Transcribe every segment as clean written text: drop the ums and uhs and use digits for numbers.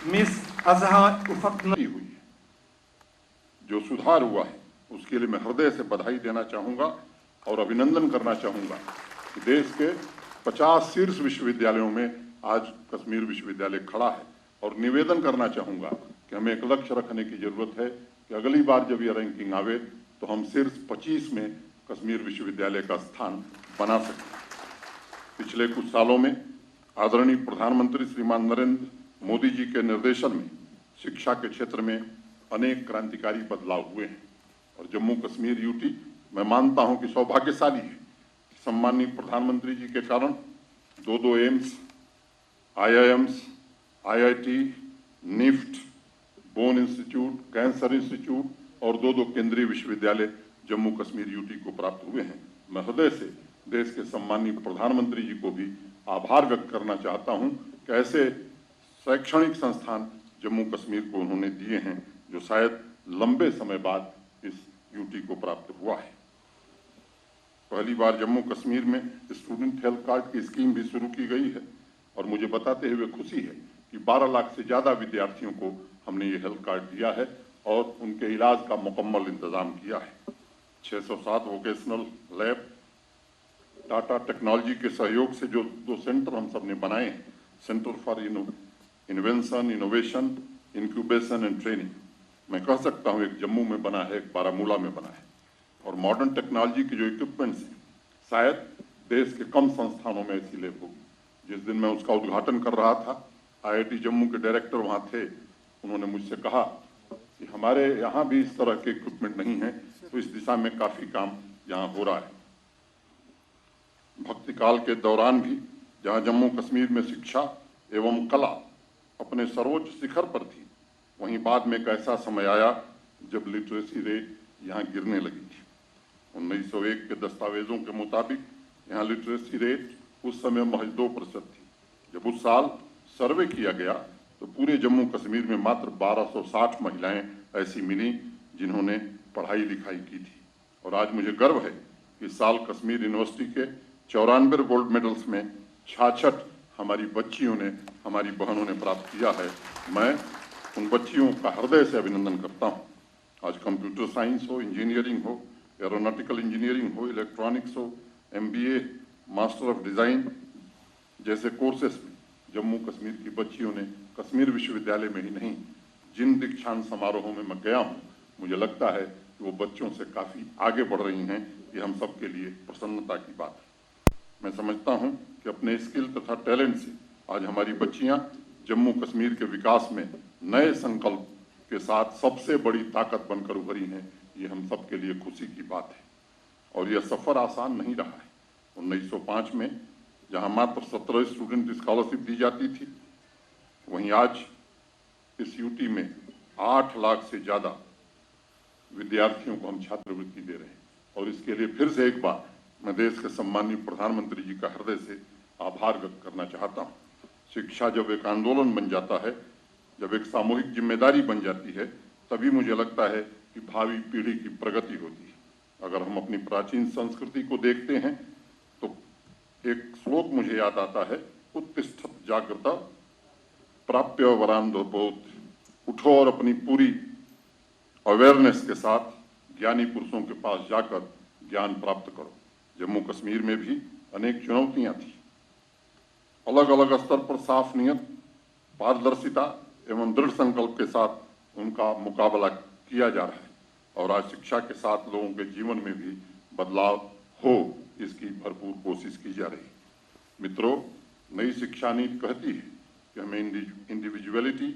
Miss Azha उफक हुई है, जो सुधार हुआ है उसके लिए मैं हृदय से बधाई देना चाहूंगा और अभिनंदन करना चाहूंगा कि देश के 50 शीर्ष विश्वविद्यालयों में आज कश्मीर विश्वविद्यालय खड़ा है। और निवेदन करना चाहूंगा कि हमें एक लक्ष्य रखने की जरूरत है कि अगली बार जब यह रैंकिंग आवे तो हम शीर्ष 25 में कश्मीर विश्वविद्यालय का स्थान बना सकें। पिछले कुछ सालों में आदरणीय प्रधानमंत्री श्रीमान नरेंद्र मोदी जी के निर्देशन में शिक्षा के क्षेत्र में अनेक क्रांतिकारी बदलाव हुए हैं और जम्मू कश्मीर यूटी मैं मानता हूं कि सौभाग्यशाली है। सम्माननीय प्रधानमंत्री जी के कारण दो AIIMS, IIMs, IIT, NIFT, bone institute, cancer institute और दो केंद्रीय विश्वविद्यालय जम्मू कश्मीर यूटी को प्राप्त हुए हैं। मैं हृदय से देश के सम्माननीय प्रधानमंत्री जी को भी आभार व्यक्त करना चाहता हूं कि ऐसे शैक्षणिक संस्थान जम्मू कश्मीर को उन्होंने दिए हैं जो शायद लंबे समय बाद इस यूटी को प्राप्त हुआ है। पहली बार जम्मू कश्मीर में स्टूडेंट हेल्थ कार्ड की स्कीम भी शुरू की गई है और मुझे बताते हुए खुशी है कि 12 लाख से ज़्यादा विद्यार्थियों को हमने ये हेल्थ कार्ड दिया है और उनके इलाज का मुकम्मल इंतजाम किया है। 607 वोकेशनल लैब, टाटा टेक्नोलॉजी के सहयोग से जो 2 सेंटर हम सब ने बनाए हैं, centre for invention, innovation, incubation and training, मैं कह सकता हूँ एक जम्मू में बना है, एक बारामूला में बना है। और मॉडर्न टेक्नोलॉजी के जो इक्विपमेंट्स हैं शायद देश के कम संस्थानों में ऐसी लैब होगी। जिस दिन मैं उसका उद्घाटन कर रहा था, IIT जम्मू के डायरेक्टर वहाँ थे, उन्होंने मुझसे कहा कि हमारे यहाँ भी इस तरह के इक्विपमेंट नहीं है, तो इस दिशा में काफ़ी काम यहाँ हो रहा है। भक्ति काल के दौरान भी जहाँ जम्मू कश्मीर में शिक्षा एवं कला अपने सर्वोच्च शिखर पर थी, वहीं बाद में एक ऐसा समय आया जब लिटरेसी रेट यहाँ गिरने लगी थी। 1901 के दस्तावेजों के मुताबिक यहाँ लिटरेसी रेट उस समय महज 2% थी। जब उस साल सर्वे किया गया तो पूरे जम्मू कश्मीर में मात्र 1260 महिलाएं ऐसी मिली जिन्होंने पढ़ाई लिखाई की थी। और आज मुझे गर्व है कि इस साल कश्मीर यूनिवर्सिटी के 94 गोल्ड मेडल्स में 66 हमारी बच्चियों ने, हमारी बहनों ने प्राप्त किया है। मैं उन बच्चियों का हृदय से अभिनंदन करता हूँ। आज कंप्यूटर साइंस हो, इंजीनियरिंग हो, एरोनॉटिकल इंजीनियरिंग हो, इलेक्ट्रॉनिक्स हो, MBA, मास्टर ऑफ डिज़ाइन जैसे कोर्सेस में जम्मू कश्मीर की बच्चियों ने कश्मीर विश्वविद्यालय में ही नहीं, जिन दीक्षांत समारोहों में मैं गया हूँ, मुझे लगता है कि वो बच्चों से काफ़ी आगे बढ़ रही हैं। ये हम सब के लिए प्रसन्नता की बात है। मैं समझता हूँ कि अपने स्किल तथा टैलेंट से आज हमारी बच्चियाँ जम्मू कश्मीर के विकास में नए संकल्प के साथ सबसे बड़ी ताकत बनकर उभरी हैं। ये हम सब के लिए खुशी की बात है और यह सफ़र आसान नहीं रहा है। 1905 में जहाँ मात्र 17 स्टूडेंट स्कॉलरशिप दी जाती थी, वहीं आज इस यूटी में 8 लाख से ज़्यादा विद्यार्थियों को हम छात्रवृत्ति दे रहे हैं। और इसके लिए फिर से एक बार मैं देश के सम्माननीय प्रधानमंत्री जी का हृदय से आभार व्यक्त करना चाहता हूँ। शिक्षा जब एक आंदोलन बन जाता है, जब एक सामूहिक जिम्मेदारी बन जाती है, तभी मुझे लगता है कि भावी पीढ़ी की प्रगति होती है। अगर हम अपनी प्राचीन संस्कृति को देखते हैं तो एक श्लोक मुझे याद आता है, उत्तिष्ठत जागृत प्राप्य वरान्धोपोत, उठो और अपनी पूरी अवेयरनेस के साथ ज्ञानी पुरुषों के पास जाकर ज्ञान प्राप्त करो। जम्मू कश्मीर में भी अनेक चुनौतियां थी। अलग अलग स्तर पर साफ नियत, पारदर्शिता एवं दृढ़ संकल्प के साथ उनका मुकाबला किया जा रहा है और आज शिक्षा के साथ लोगों के जीवन में भी बदलाव हो, इसकी भरपूर कोशिश की जा रही है। मित्रों, नई शिक्षा नीति कहती है कि हमें इंडिविजुअलिटी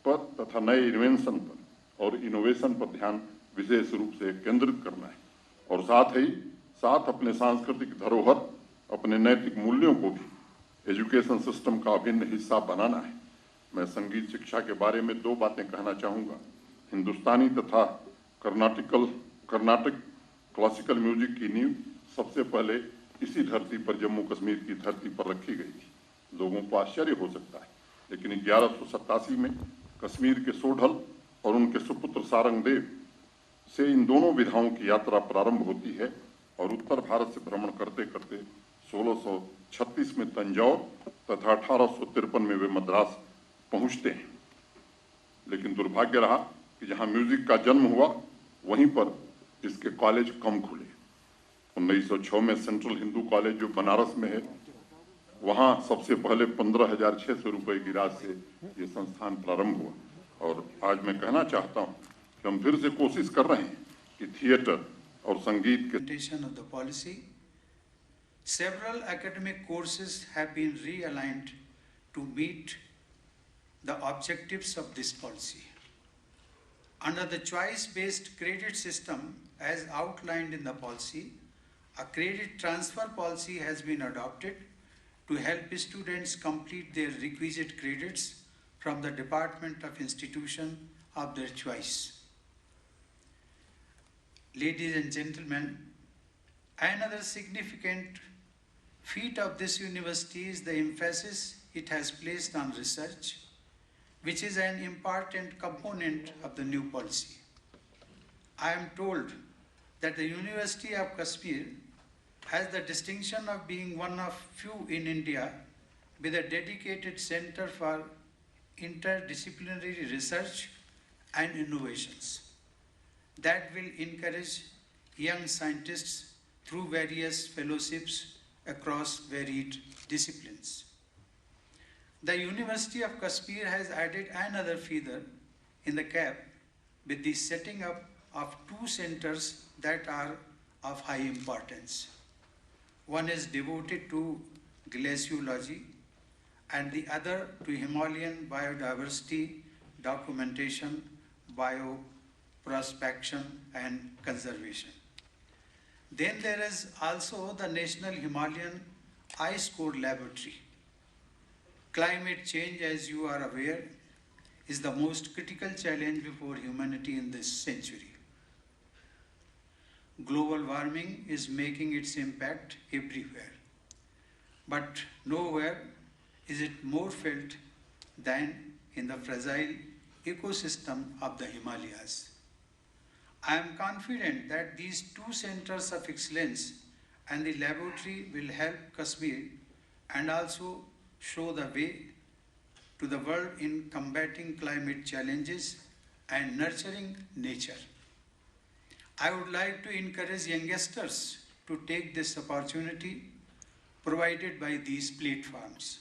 पर तथा नए इन्वेंशन पर और इनोवेशन पर ध्यान विशेष रूप से केंद्रित करना है और साथ अपने सांस्कृतिक धरोहर, अपने नैतिक मूल्यों को भी एजुकेशन सिस्टम का अभिन्न हिस्सा बनाना है। मैं संगीत शिक्षा के बारे में 2 बातें कहना चाहूँगा। हिंदुस्तानी तथा कर्नाटक क्लासिकल म्यूजिक की नींव सबसे पहले इसी धरती पर, जम्मू कश्मीर की धरती पर रखी गई थी। लोगों को आश्चर्य हो सकता है, लेकिन 1187 में कश्मीर के सोढल और उनके सुपुत्र सारंगदेव से इन दोनों विधाओं की यात्रा प्रारंभ होती है और उत्तर भारत से भ्रमण करते करते 1636 में तंजौर तथा 1853 में वे मद्रास पहुंचते हैं। लेकिन दुर्भाग्य रहा कि जहां म्यूजिक का जन्म हुआ वहीं पर इसके कॉलेज कम खुले। 1906 में सेंट्रल हिंदू कॉलेज जो बनारस में है, वहां सबसे पहले 15,600 रुपए की राशि से ये संस्थान प्रारंभ हुआ। और आज मैं कहना चाहता हूं कि हम फिर से कोशिश कर रहे हैं कि थिएटर और संगीत के implementation of the policy. Several academic courses have been realigned to meet the objectives of this policy. Under the choice-based credit system as outlined in the policy, a credit transfer policy has been adopted to help students complete their requisite credits from the department of institution of their choice. Ladies and gentlemen, another significant feat of this university is the emphasis it has placed on research, which is an important component of the new policy. I am told that the University of Kashmir has the distinction of being one of few in India with a dedicated center for interdisciplinary research and innovations that will encourage young scientists through various fellowships across varied disciplines. The University of Kashmir has added another feather in the cap with the setting up of 2 centers that are of high importance. One is devoted to glaciology and the other to Himalayan biodiversity documentation, bioprospection and conservation. Then there is also the National Himalayan Ice Core Laboratory. Climate change, as you are aware, is the most critical challenge before humanity in this century. Global warming is making its impact everywhere, but nowhere is it more felt than in the fragile ecosystem of the Himalayas. I am confident that these 2 centers of excellence and the laboratory will help Kashmir and also show the way to the world in combating climate challenges and nurturing nature. I would like to encourage youngsters to take this opportunity provided by these platforms.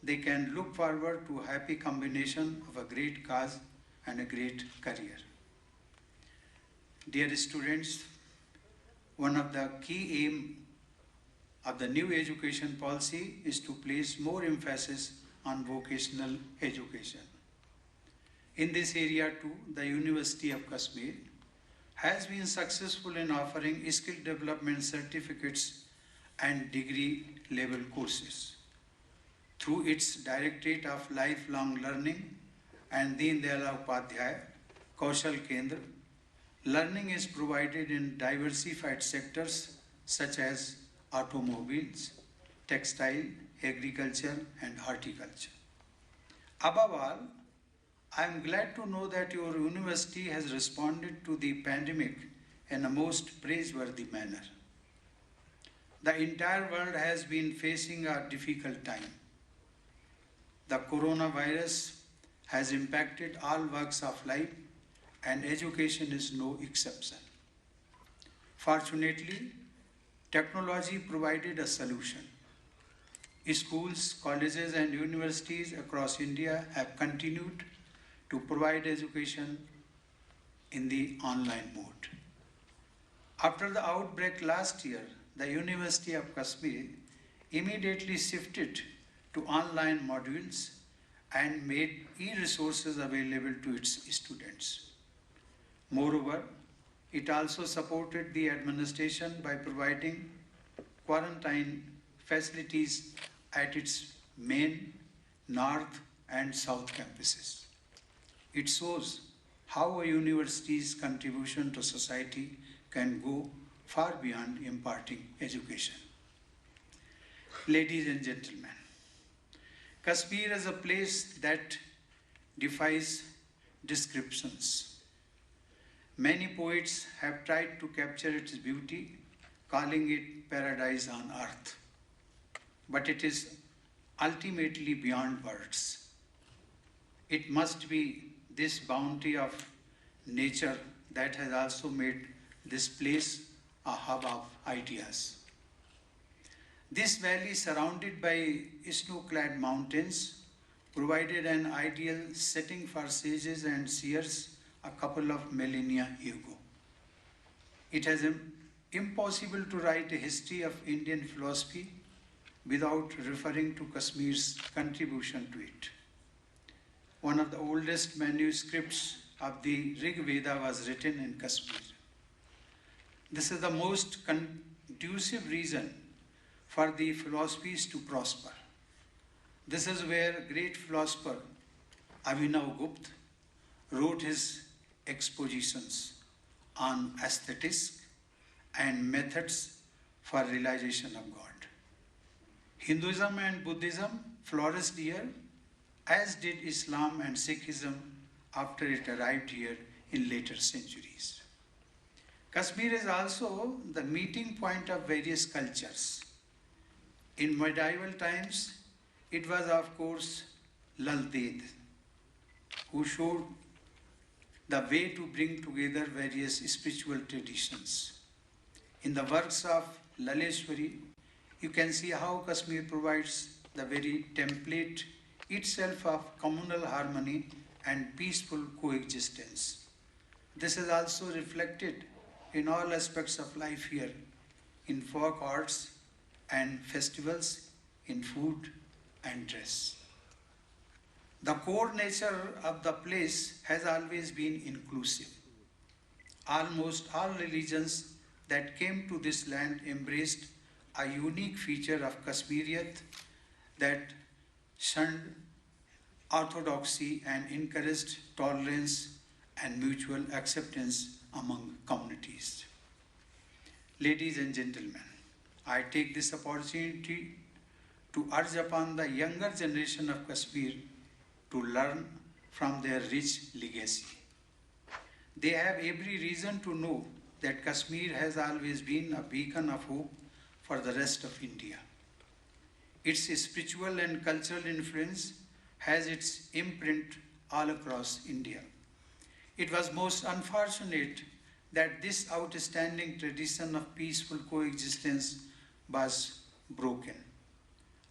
They can look forward to a happy combination of a great cause and a great career. Dear students, one of the key aims of the new education policy is to place more emphasis on vocational education. In this area too, the University of Kashmir has been successful in offering skill development certificates and degree level courses. Through its Directorate of Lifelong Learning and Deen Dayal Upadhyay Kaushal Kendra, learning is provided in diversified sectors such as automobiles, textile, agriculture, and horticulture. Above all, I am glad to know that your university has responded to the pandemic in a most praiseworthy manner. The entire world has been facing a difficult time. The coronavirus has impacted all walks of life, and education is no exception. Fortunately, technology provided a solution. Schools, colleges, and universities across India have continued to provide education in the online mode. After the outbreak last year, the University of Kashmir immediately shifted to online modules and made e-resources available to its students. Moreover, it also supported the administration by providing quarantine facilities at its main, north, and south campuses. It shows how a university's contribution to society can go far beyond imparting education. Ladies and gentlemen, Kashmir is a place that defies descriptions. Many poets have tried to capture its beauty, calling it paradise on earth. But it is ultimately beyond words. It must be this bounty of nature that has also made this place a hub of ideas. This valley, surrounded by snow-clad mountains, provided an ideal setting for sages and seers a couple of millennia ago. It is impossible to write a history of Indian philosophy without referring to Kashmir's contribution to it. One of the oldest manuscripts of the Rig Veda was written in Kashmir. This is the most conducive region for the philosophies to prosper. This is where great philosopher Abhinav Gupta wrote his expositions on aesthetics and methods for realization of God. Hinduism and Buddhism flourished here, as did Islam and Sikhism after it arrived here in later centuries. Kashmir is also the meeting point of various cultures. In medieval times, it was of course Lal Ded, who showed the way to bring together various spiritual traditions. In the works of Laleshwari, you can see how Kashmir provides the very template itself of communal harmony and peaceful coexistence. This is also reflected in all aspects of life here, in folk arts and festivals, in food and dress. The core nature of the place has always been inclusive. Almost all religions that came to this land embraced a unique feature of Kashmiriyat that shunned orthodoxy and encouraged tolerance and mutual acceptance among communities. Ladies and gentlemen, I take this opportunity to urge upon the younger generation of Kashmir to learn from their rich legacy. They have every reason to know that Kashmir has always been a beacon of hope for the rest of India. Its spiritual and cultural influence has its imprint all across India. It was most unfortunate that this outstanding tradition of peaceful coexistence was broken.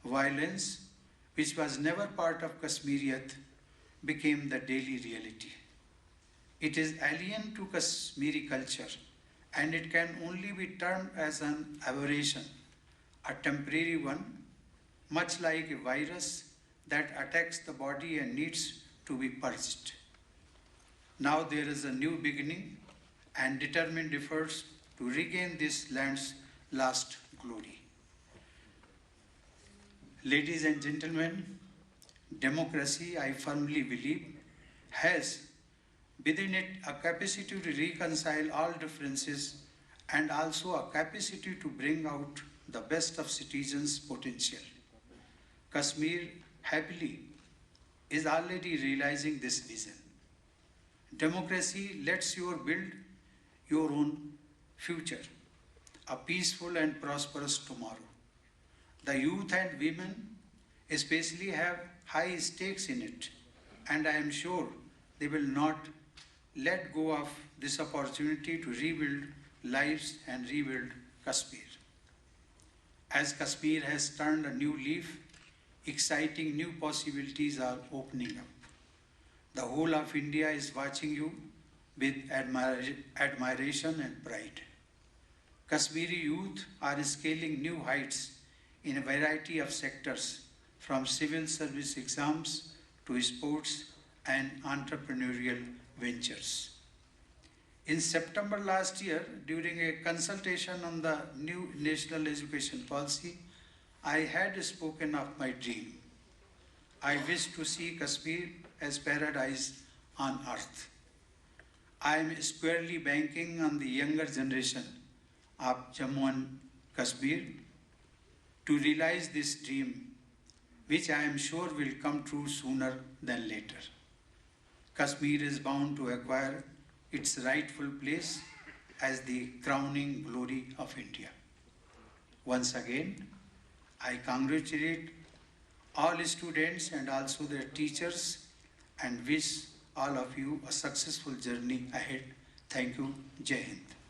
Violence, which was never part of Kashmiriyat, became the daily reality. It is alien to Kashmiri culture, and it can only be termed as an aberration, a temporary one, much like a virus that attacks the body and needs to be purged. Now there is a new beginning and determined efforts to regain this land's lost glory. Ladies and gentlemen, democracy, I firmly believe, has within it a capacity to reconcile all differences and also a capacity to bring out the best of citizens' potential. Kashmir, happily, is already realizing this vision. Democracy lets you build your own future, a peaceful and prosperous tomorrow. The youth and women especially have high stakes in it, and I am sure they will not let go of this opportunity to rebuild lives and rebuild Kashmir. As Kashmir has turned a new leaf, exciting new possibilities are opening up. The whole of India is watching you with admiration and pride. Kashmiri youth are scaling new heights in a variety of sectors, from civil service exams to sports and entrepreneurial ventures. In September last year, during a consultation on the new national education policy, I had spoken of my dream. I wish to see Kashmir as paradise on earth. I am squarely banking on the younger generation of Jammu and Kashmir to realize this dream, which I am sure will come true sooner than later. Kashmir is bound to acquire its rightful place as the crowning glory of India. Once again, I congratulate all students and also their teachers and wish all of you a successful journey ahead. Thank you. Jai Hind.